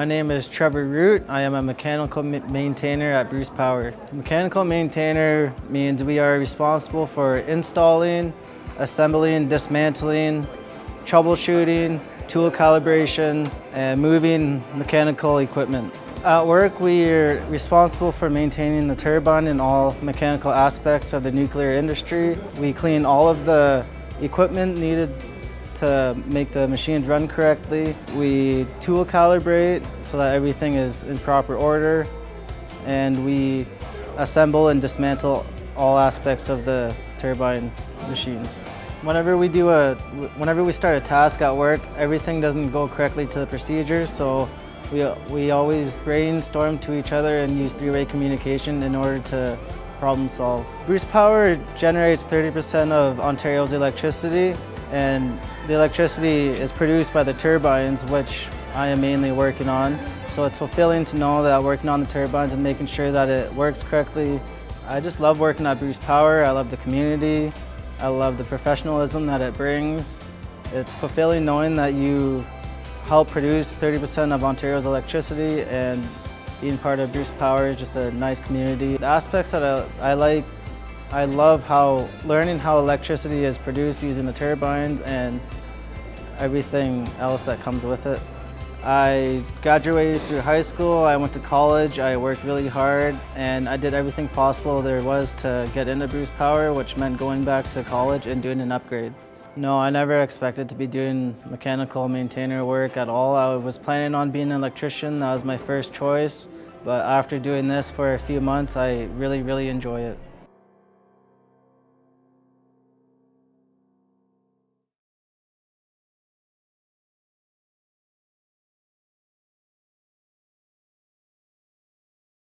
My name is Trevor Roote. I am a mechanical maintainer at Bruce Power. Mechanical maintainer means we are responsible for installing, assembling, dismantling, troubleshooting, tool calibration, and moving mechanical equipment. At work, we are responsible for maintaining the turbine and all mechanical aspects of the nuclear industry. We clean all of the equipment needed to make the machines run correctly. We tool calibrate so that everything is in proper order, and we assemble and dismantle all aspects of the turbine machines. Whenever we start a task at work, everything doesn't go correctly to the procedure, so we always brainstorm to each other and use three-way communication in order to problem solve. Bruce Power generates 30% of Ontario's electricity, and the electricity is produced by the turbines, which I am mainly working on. So it's fulfilling to know that I'm working on the turbines and making sure that it works correctly. I just love working at Bruce Power. I love the community. I love the professionalism that it brings. It's fulfilling knowing that you help produce 30% of Ontario's electricity, and being part of Bruce Power is just a nice community. The aspects that I like, I love learning how electricity is produced using the turbines and everything else that comes with it. I graduated through high school, I went to college, I worked really hard, and I did everything possible there was to get into Bruce Power, which meant going back to college and doing an upgrade. No, I never expected to be doing mechanical maintainer work at all. I was planning on being an electrician. That was my first choice. But after doing this for a few months, I really enjoy it.